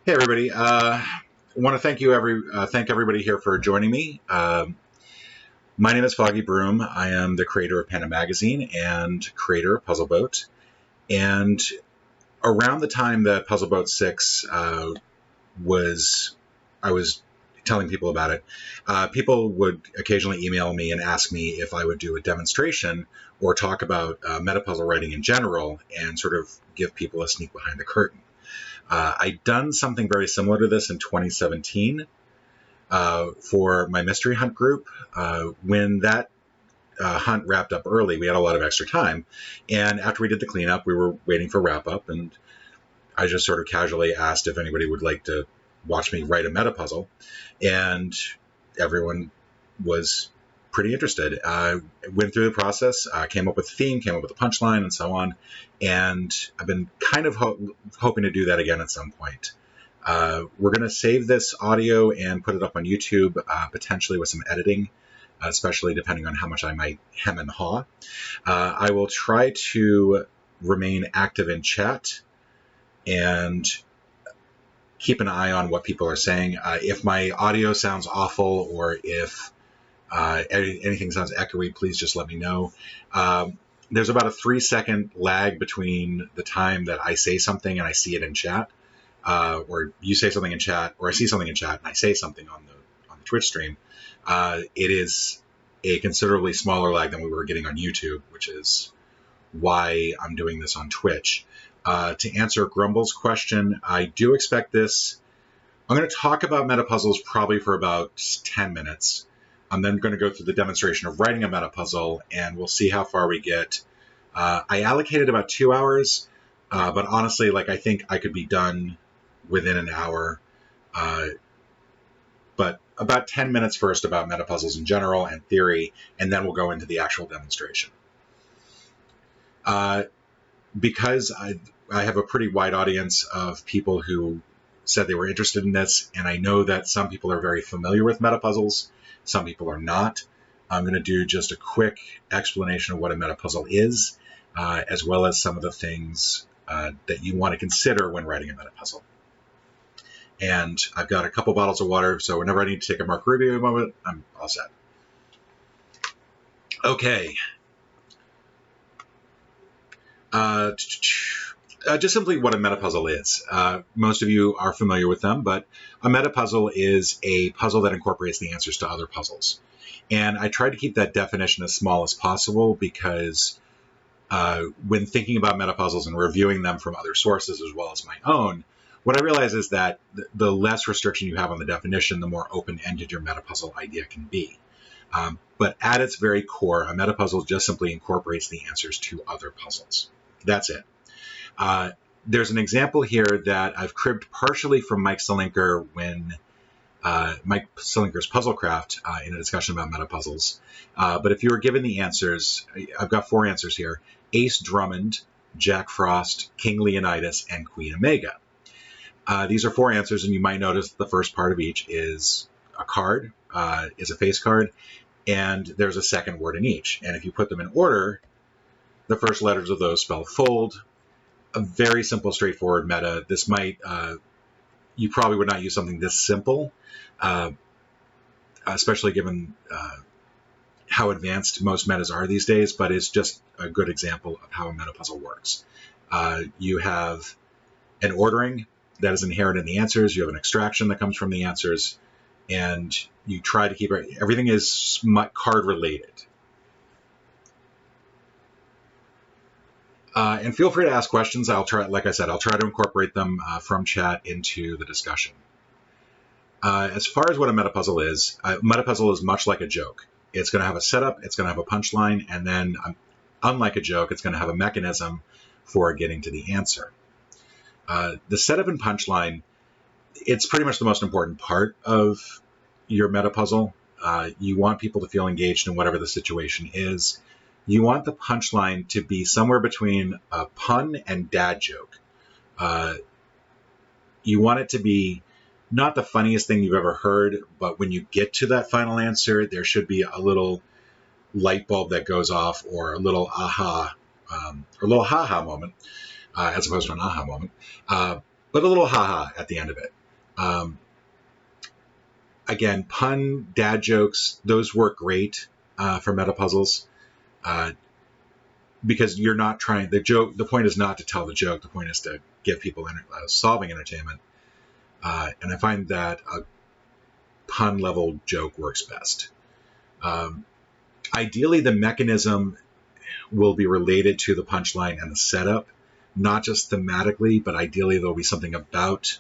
Hey everybody! I want to thank everybody here for joining me. My name is Foggy Broom. I am the creator of Panda Magazine and creator of Puzzle Boat. And around the time that Puzzle Boat 6 I was telling people about it, people would occasionally email me and ask me if I would do a demonstration or talk about metapuzzle writing in general and sort of give people a sneak behind the curtain. I'd done something very similar to this in 2017 for my mystery hunt group. When that hunt wrapped up early, we had a lot of extra time. And after we did the cleanup, we were waiting for wrap up. And I just sort of casually asked if anybody would like to watch me write a metapuzzle. And everyone was pretty interested. I went through the process, came up with a theme, came up with a punchline, and so on. And I've been kind of hoping to do that again at some point. We're going to save this audio and put it up on YouTube, potentially with some editing, especially depending on how much I might hem and haw. I will try to remain active in chat and keep an eye on what people are saying. If my audio sounds awful or if anything sounds echoey, please just let me know. There's about a 3-second lag between the time that I say something and I see it in chat, or you say something in chat, or I see something in chat and I say something on the Twitch stream. It is a considerably smaller lag than we were getting on YouTube, which is why I'm doing this on Twitch. To answer Grumble's question, I do expect this. I'm going to talk about metapuzzles probably for about 10 minutes. I'm then going to go through the demonstration of writing a metapuzzle, and we'll see how far we get. I allocated about 2 hours, but honestly, I think I could be done within an hour. But about 10 minutes first about metapuzzles in general and theory, and then we'll go into the actual demonstration. Because I have a pretty wide audience of people who said they were interested in this, and I know that some people are very familiar with metapuzzles. Some people are not. I'm going to do just a quick explanation of what a metapuzzle is, as well as some of the things that you want to consider when writing a metapuzzle. And I've got a couple bottles of water, so whenever I need to take a Mark Rubio moment, I'm all set. Okay. Just simply what a metapuzzle is. Most of you are familiar with them, but a metapuzzle is a puzzle that incorporates the answers to other puzzles. And I tried to keep that definition as small as possible because when thinking about metapuzzles and reviewing them from other sources as well as my own, what I realize is that the less restriction you have on the definition, the more open-ended your metapuzzle idea can be. But at its very core, a metapuzzle just simply incorporates the answers to other puzzles. That's it. There's an example here that I've cribbed partially from Mike Selinker when Mike Selinker's Puzzlecraft in a discussion about metapuzzles. But if you were given the answers, I've got 4 answers here: Ace Drummond, Jack Frost, King Leonidas, and Queen Omega. These are 4 answers, and you might notice the first part of each is a card, is a face card, and there's a second word in each. And if you put them in order, the first letters of those spell fold. A very simple, straightforward meta. This might, you probably would not use something this simple, especially given how advanced most metas are these days, but it's just a good example of how a metapuzzle works. You have an ordering that is inherent in the answers. You have an extraction that comes from the answers, and you try to keep everything is card related. And feel free to ask questions. I'll try, like I said, I'll try to incorporate them from chat into the discussion. As far as what a metapuzzle is much like a joke. It's going to have a setup, it's going to have a punchline, and then, unlike a joke, it's going to have a mechanism for getting to the answer. The setup and punchline, it's pretty much the most important part of your metapuzzle. You want people to feel engaged in whatever the situation is. You want the punchline to be somewhere between a pun and dad joke. You want it to be not the funniest thing you've ever heard, but when you get to that final answer, there should be a little light bulb that goes off, or a little aha, or a little ha-ha moment, as opposed to an aha moment. but a little haha at the end of it. Again, pun, dad jokes, those work great for Metapuzzles. Because you're not trying, the point is not to tell the joke, the point is to give people solving entertainment. And I find that a pun level joke works best. Ideally, the mechanism will be related to the punchline and the setup, not just thematically, but ideally there'll be something about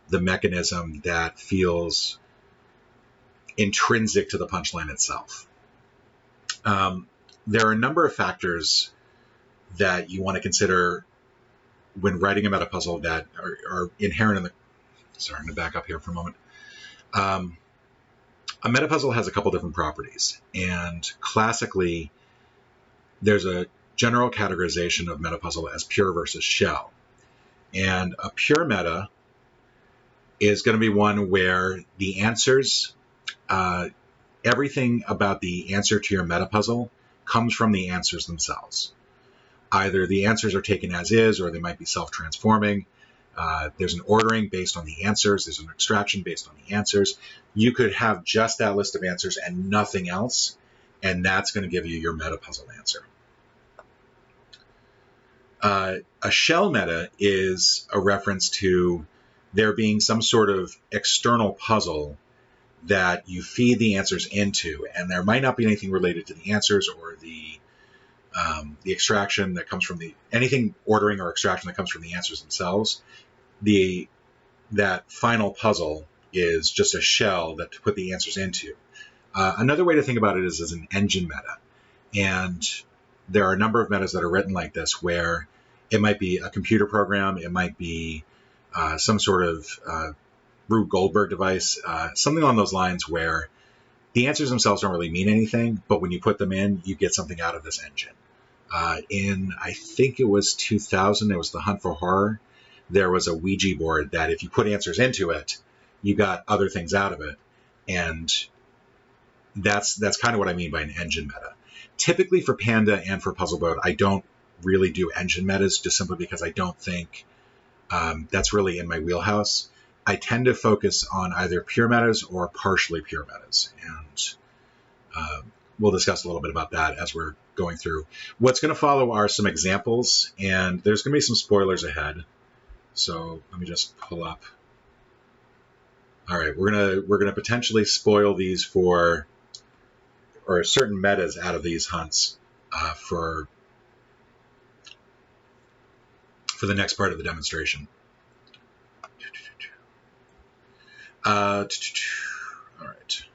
the mechanism that feels intrinsic to the punchline itself. There are a number of factors that you want to consider when writing a metapuzzle that are inherent in the... Sorry, I'm going to back up here for a moment. A metapuzzle has a couple different properties, and classically, there's a general categorization of metapuzzle as pure versus shell. And a pure meta is going to be one where the answers, everything about the answer to your metapuzzle comes from the answers themselves. Either the answers are taken as is, or they might be self-transforming. There's an ordering based on the answers. There's an extraction based on the answers. You could have just that list of answers and nothing else, and that's going to give you your metapuzzle answer. A shell meta is a reference to there being some sort of external puzzle that you feed the answers into, and there might not be anything related to the answers or the extraction that comes from anything ordering or extraction that comes from the answers themselves. That final puzzle is just a shell that to put the answers into. Another way to think about it is as an engine meta, and there are a number of metas that are written like this, where it might be a computer program, it might be some sort of Rube Goldberg device, something along those lines, where the answers themselves don't really mean anything, but when you put them in, you get something out of this engine. I think it was 2000, it was the Hunt for Horror. There was a Ouija board that if you put answers into it, you got other things out of it. And that's kind of what I mean by an engine meta. Typically for Panda and for Puzzle Boat, I don't really do engine metas just simply because I don't think that's really in my wheelhouse. I tend to focus on either pure metas or partially pure metas. And we'll discuss a little bit about that as we're going through. What's going to follow are some examples, and there's going to be some spoilers ahead. So let me just pull up. All right, we're gonna potentially spoil these or certain metas out of these hunts for the next part of the demonstration. All right.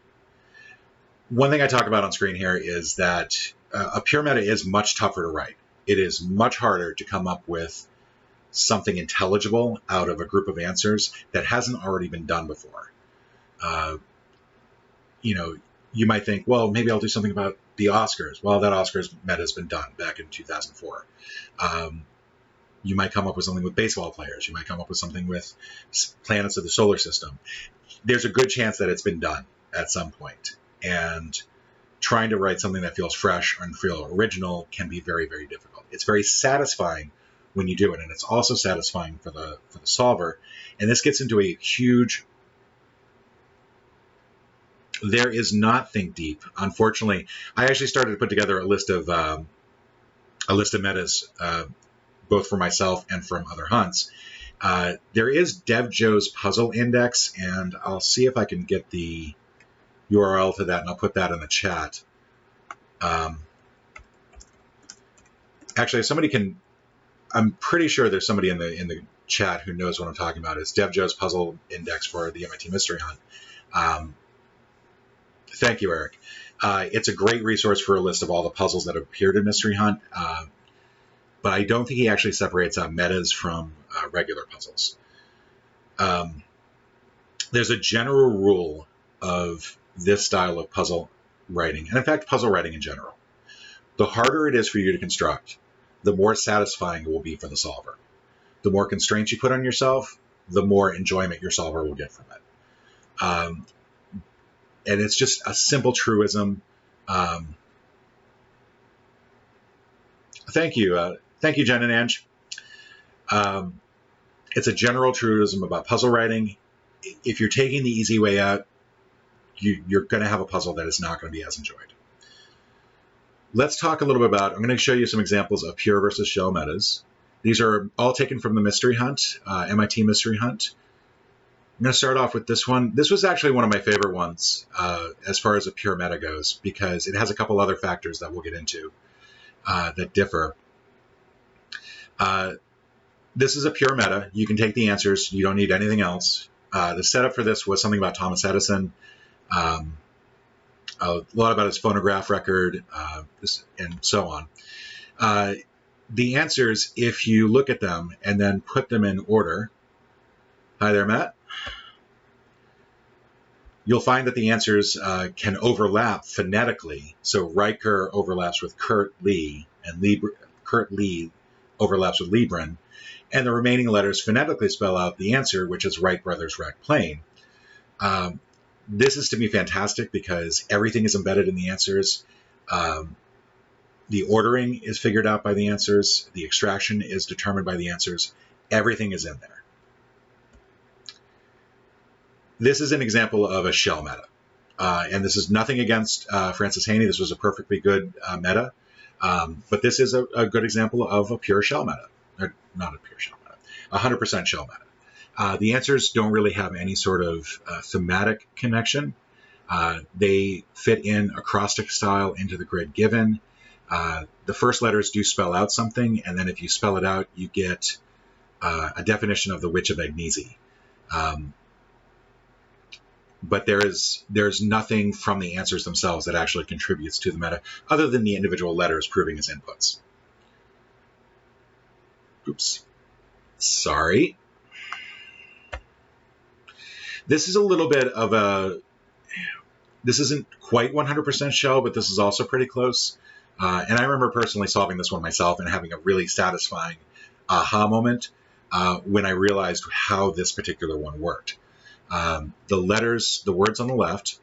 One thing I talk about on screen here is that a pure meta is much tougher to write. It is much harder to come up with something intelligible out of a group of answers that hasn't already been done before. You might think, well, maybe I'll do something about the Oscars. Well, that Oscars meta has been done back in 2004. You might come up with something with baseball players. You might come up with something with planets of the solar system. There's a good chance that it's been done at some point. And trying to write something that feels fresh and feel original can be very, very difficult. It's very satisfying when you do it, and it's also satisfying for the solver. And this gets into a huge... There is not Think Deep. Unfortunately, I actually started to put together a list of metas, both for myself and from other hunts. There is Dev Joe's Puzzle Index, and I'll see if I can get the URL to that, and I'll put that in the chat. Actually, if somebody can... I'm pretty sure there's somebody in the chat who knows what I'm talking about. It's Dev Joe's Puzzle Index for the MIT Mystery Hunt. Thank you, Eric. It's a great resource for a list of all the puzzles that have appeared in Mystery Hunt, but I don't think he actually separates out metas from regular puzzles. There's a general rule of this style of puzzle writing, and in fact, puzzle writing in general. The harder it is for you to construct, the more satisfying it will be for the solver. The more constraints you put on yourself, the more enjoyment your solver will get from it. And it's just a simple truism. Thank you, Jen and Ange. It's a general truism about puzzle writing. If you're taking the easy way out, you're going to have a puzzle that is not going to be as enjoyed. Let's talk a little bit about, I'm going to show you some examples of pure versus shell metas. These are all taken from the Mystery Hunt, MIT Mystery Hunt. I'm going to start off with this one. This was actually one of my favorite ones as far as a pure meta goes, because it has a couple other factors that we'll get into that differ. This is a pure meta. You can take the answers. You don't need anything else. The setup for this was something about Thomas Edison, a lot about his phonograph record, and so on. The answers, if you look at them and then put them in order, hi there, Matt, you'll find that the answers can overlap phonetically. So Riker overlaps with Kurt Lee, and Kurt Lee overlaps with Libran, and the remaining letters phonetically spell out the answer, which is Wright Brothers Wrecked Plane. This is, to me, fantastic because everything is embedded in the answers. The ordering is figured out by the answers. The extraction is determined by the answers. Everything is in there. This is an example of a shell meta. And this is nothing against Francis Haney. This was a perfectly good meta. But this is a good example of a pure shell meta. Or not a pure shell meta. 100% shell meta. The answers don't really have any sort of thematic connection. They fit in acrostic style into the grid given. The first letters do spell out something, and then if you spell it out, you get a definition of the Witch of Agnesi. But there's nothing from the answers themselves that actually contributes to the meta, other than the individual letters proving as inputs. Oops. Sorry. This is a little bit of a, this isn't quite 100% shell, but this is also pretty close. And I remember personally solving this one myself and having a really satisfying aha moment when I realized how this particular one worked. The letters, the words on the left,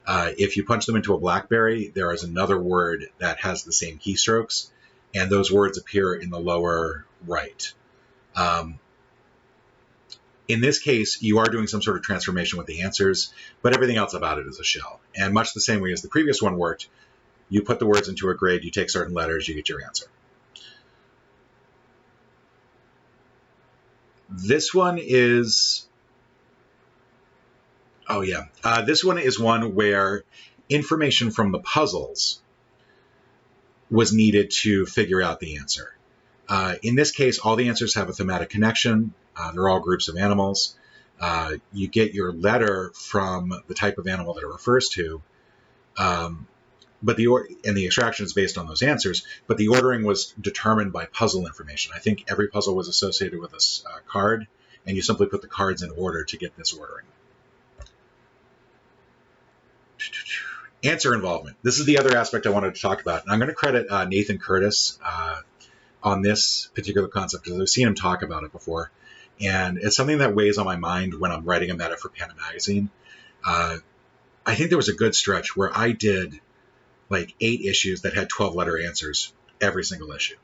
if you punch them into a BlackBerry, there is another word that has the same keystrokes, and those words appear in the lower right. In this case, you are doing some sort of transformation with the answers, but everything else about it is a shell. And much the same way as the previous one worked, you put the words into a grid, you take certain letters, you get your answer. This one is, this one is one where information from the puzzles was needed to figure out the answer. In this case, all the answers have a thematic connection. They're all groups of animals. You get your letter from the type of animal that it refers to, but the extraction is based on those answers. But the ordering was determined by puzzle information. I think every puzzle was associated with a card, and you simply put the cards in order to get this ordering. Answer involvement. This is the other aspect I wanted to talk about, and I'm going to credit Nathan Curtis on this particular concept because I've seen him talk about it before. And it's something that weighs on my mind when I'm writing a meta for Panda Magazine. I think there was a good stretch where I did like 8 issues that had 12-letter answers every single issue.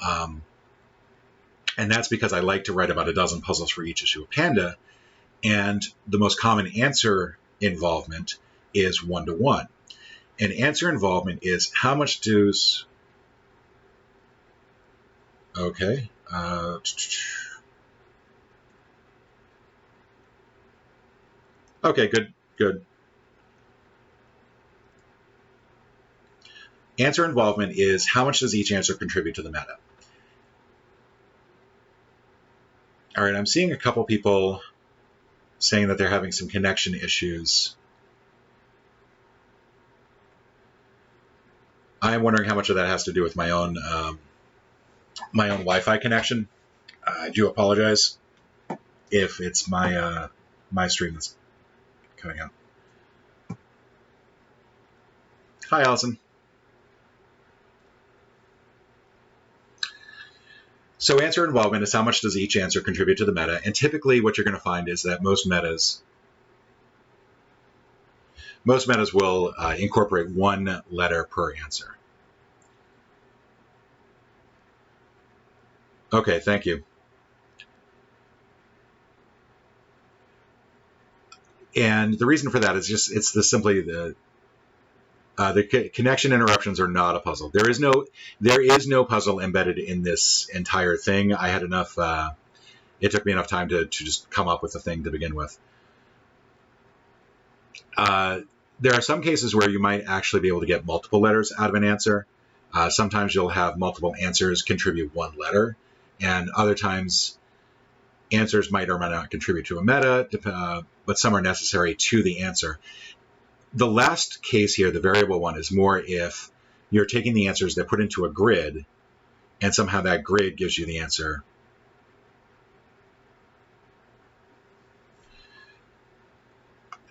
And that's because I like to write about a dozen puzzles for each issue of Panda. And the most common answer involvement is 1-to-1. And answer involvement is how much does... Okay. Okay, good. Answer involvement is how much does each answer contribute to the meta. All right, I'm seeing a couple people saying that they're having some connection issues. I'm wondering how much of that has to do with my own Wi-Fi connection. I do apologize if it's my my stream that's coming out. Hi, Allison. So answer involvement is how much does each answer contribute to the meta, and typically what you're going to find is that most metas will incorporate 1 letter per answer. Okay, thank you. And the reason for that is just simply the connection interruptions are not a puzzle. There is no puzzle embedded in this entire thing. I had enough. It took me enough time to just come up with the thing to begin with. There are some cases where you might actually be able to get multiple letters out of an answer. Sometimes you'll have multiple answers contribute one letter, and other times answers might or might not contribute to a meta, but some are necessary to the answer. The last case here, the variable one, is more if you're taking the answers that put into a grid, and somehow that grid gives you the answer.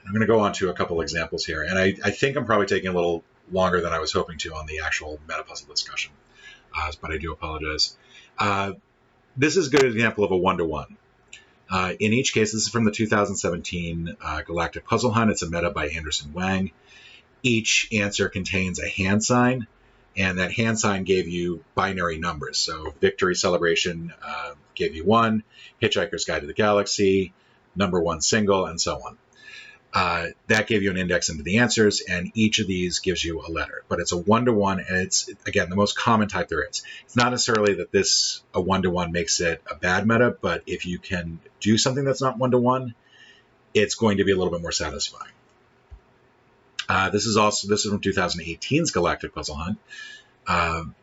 I'm going to go on to a couple examples here, and I think I'm probably taking a little longer than I was hoping to on the actual metapuzzle discussion, but I do apologize. This is a good example of a one-to-one. In each case, this is from the 2017 Galactic Puzzle Hunt. It's a meta by Anderson Wang. Each answer contains a hand sign, and that hand sign gave you binary numbers. So Victory Celebration gave you 1, Hitchhiker's Guide to the Galaxy, number 1 single, and so on. That gave you an index into the answers, and each of these gives you a letter. But it's a one-to-one, and it's, again, the most common type there is. It's not necessarily that a one-to-one makes it a bad meta, but if you can do something that's not one-to-one, it's going to be a little bit more satisfying. This is from 2018's Galactic Puzzle Hunt.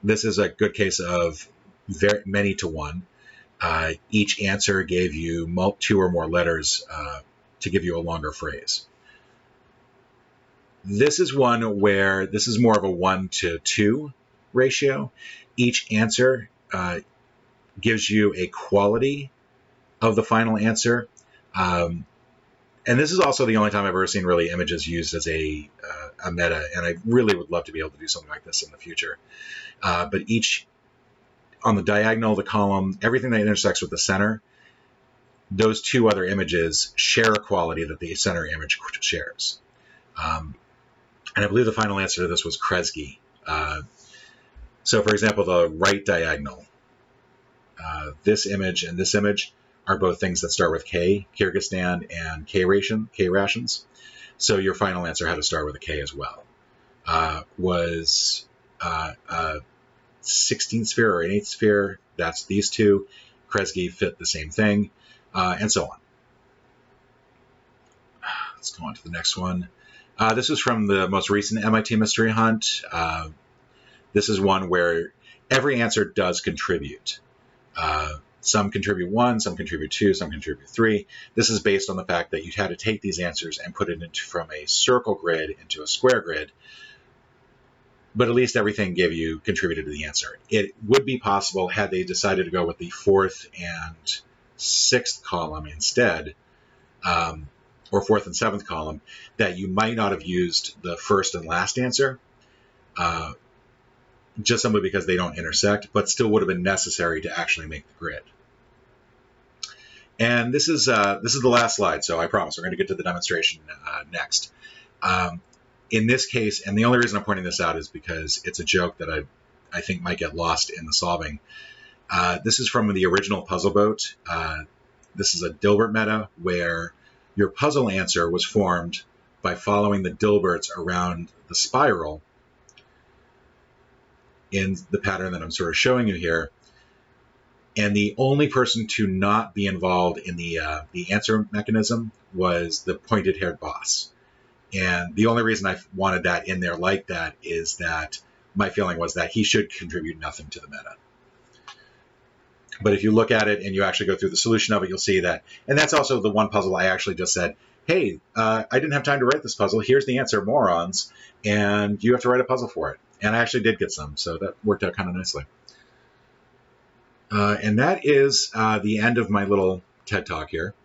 This is a good case of many to one. Each answer gave you 2 or more letters to give you a longer phrase. This is one where this is more of a 1-to-2 ratio. Each answer gives you a quality of the final answer. And this is also the only time I've ever seen really images used as a meta, and I really would love to be able to do something like this in the future. But on the diagonal of the column, everything that intersects with the center, those 2 other images share a quality that the center image shares. And I believe the final answer to this was Kresge. So for example, the right diagonal, this image and this image are both things that start with K, Kyrgyzstan, and K rations. So your final answer had to start with a K as well. Was a 16th sphere or an 8th sphere, that's these 2. Kresge fit the same thing. And so on. Let's go on to the next one. This is from the most recent MIT Mystery Hunt. This is one where every answer does contribute. Some contribute 1, some contribute 2, some contribute 3. This is based on the fact that you had to take these answers and put it from a circle grid into a square grid. But at least everything contributed to the answer. It would be possible had they decided to go with the 4th and 6th column instead, or 4th and 7th column, that you might not have used the first and last answer, just simply because they don't intersect, but still would have been necessary to actually make the grid. And this is the last slide, so I promise we're going to get to the demonstration next. In this case, and the only reason I'm pointing this out is because it's a joke that I think might get lost in the solving. This is from the original Puzzle Boat. This is a Dilbert Meta where your puzzle answer was formed by following the Dilberts around the spiral in the pattern that I'm sort of showing you here. And the only person to not be involved in the answer mechanism was the pointed-haired boss. And the only reason I wanted that in there like that is that my feeling was that he should contribute nothing to the meta. But if you look at it and you actually go through the solution of it, you'll see that. And that's also the one puzzle I actually just said, hey, I didn't have time to write this puzzle. Here's the answer, morons. And you have to write a puzzle for it. And I actually did get some, so that worked out kind of nicely. And that is the end of my little TED Talk here.